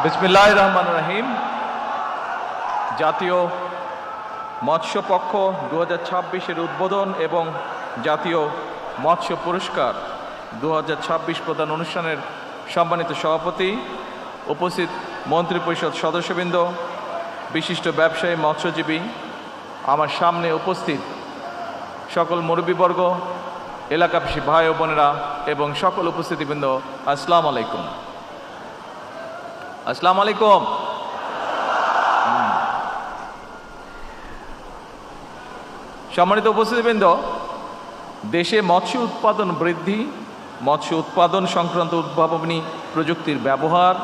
বিসমিল্লাহির রহমানির রহিম। জাতীয় মৎস্য পক্ষ 2026-এর উদ্বোধন এবং জাতীয় মৎস্য পুরস্কার 2026 প্রদান অনুষ্ঠানের সম্মানিত সভাপতি, উপস্থিত মন্ত্রিপরিষদ সদস্যবৃন্দ, বিশিষ্ট ব্যবসায়ী, মৎস্যজীবী, আমার সামনে উপস্থিত সকল মুরব্বীবর্গ, এলাকাবাসী ভাই ও বোনেরা এবং সকল উপস্থিতিবৃন্দ, আসসালামু আলাইকুম। আসসালামু আলাইকুম। সম্মানিত উপস্থিতিবৃন্দ, দেশে মৎস্য উৎপাদন বৃদ্ধি, মৎস্য উৎপাদন সংক্রান্ত উদ্ভাবনী প্রযুক্তির ব্যবহার,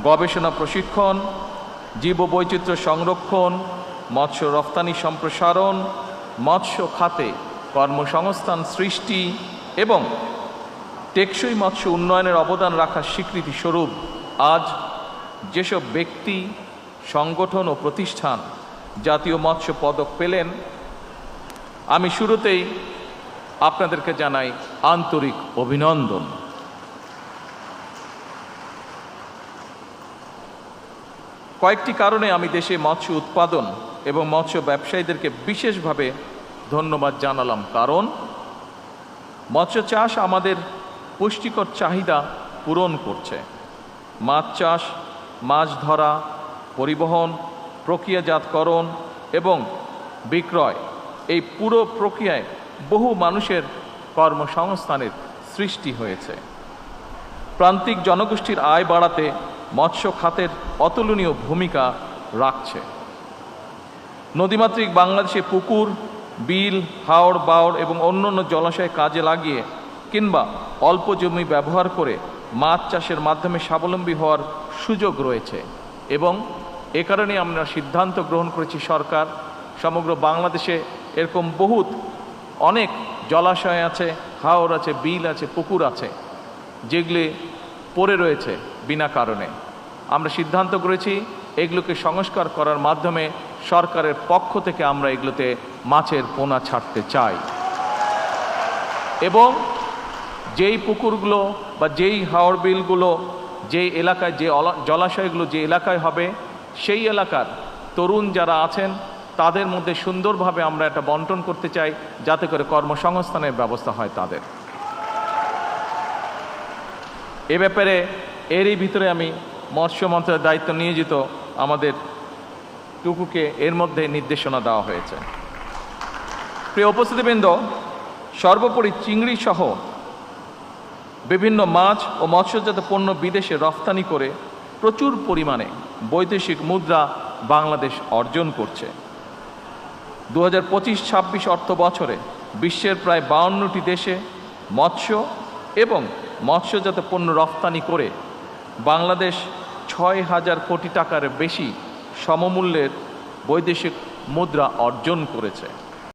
গবেষণা প্রশিক্ষণ, জীববৈচিত্র্য সংরক্ষণ, মৎস্য রফতানি সম্প্রসারণ, মৎস্য খাতে কর্মসংস্থান সৃষ্টি এবং টেকসই মৎস্য উন্নয়নের অবদান রাখার স্বীকৃতি স্বরূপ আজ যেসব ব্যক্তি, সংগঠন ও প্রতিষ্ঠান জাতীয় মৎস্য পদক পেলেন, আমি শুরুতেই আপনাদেরকে জানাই আন্তরিক অভিনন্দন। কয়েকটি কারণে আমি দেশে মৎস্য উৎপাদন এবং মৎস্য ব্যবসায়ীদেরকে বিশেষভাবে ধন্যবাদ জানালাম। কারণ মৎস্য চাষ আমাদের পুষ্টিকর চাহিদা পূরণ করছে। মাছ চাষ, মাছ ধরা, পরিবহন, প্রক্রিয়াজাতকরণ এবং বিক্রয়, এই পুরো প্রক্রিয়ায় বহু মানুষের কর্মসংস্থানের সৃষ্টি হয়েছে। প্রান্তিক জনগোষ্ঠীর আয় বাড়াতে মৎস্য খাতের অতুলনীয় ভূমিকা রাখছে। নদীমাতৃক বাংলাদেশে পুকুর, বিল, হাওর, বাওর এবং অন্যান্য জলাশয় কাজে লাগিয়ে কিংবা অল্প জমি ব্যবহার করে মাছ চাষের মাধ্যমে স্বাবলম্বী হওয়ার সুযোগ রয়েছে এবং এ কারণে আমরা সিদ্ধান্ত গ্রহণ করেছি, সরকার সমগ্র বাংলাদেশে এরকম অনেক জলাশয় আছে, হাওর আছে, বিল আছে, পুকুর আছে, যেগুলি পড়ে রয়েছে বিনা কারণে। আমরা সিদ্ধান্ত করেছি এগুলোকে সংস্কার করার মাধ্যমে সরকারের পক্ষ থেকে আমরা এগুলোতে মাছের পোনা ছাড়তে চাই এবং যেই পুকুরগুলো বা যেই হাওর বিলগুলো যেই এলাকায়, যে জলাশয়গুলো যে এলাকায় হবে, সেই এলাকার তরুণ যারা আছেন তাদের মধ্যে সুন্দরভাবে আমরা এটা বন্টন করতে চাই, যাতে করে কর্মসংস্থানের ব্যবস্থা হয় তাদের। এ ব্যাপারে এরই ভিতরে আমি মৎস্য মন্ত্রণালয়ের দায়িত্ব নিয়োজিত আমাদের টুকুকে এর মধ্যে নির্দেশনা দেওয়া হয়েছে। প্রিয় উপস্থিতিবৃন্দ, সর্বোপরি চিংড়ি সহ বিভিন্ন মাছ ও মৎস্যজাত পণ্য বিদেশে রফতানি করে প্রচুর পরিমাণে বৈদেশিক মুদ্রা বাংলাদেশ অর্জন করছে। 2025-26 অর্থ বছরে বিশ্বের প্রায় 52টি দেশে মৎস্য এবং মৎস্যজাত পণ্য রফতানি করে বাংলাদেশ 6,000 কোটি টাকার বেশি সমমূল্যের বৈদেশিক মুদ্রা অর্জন করেছে।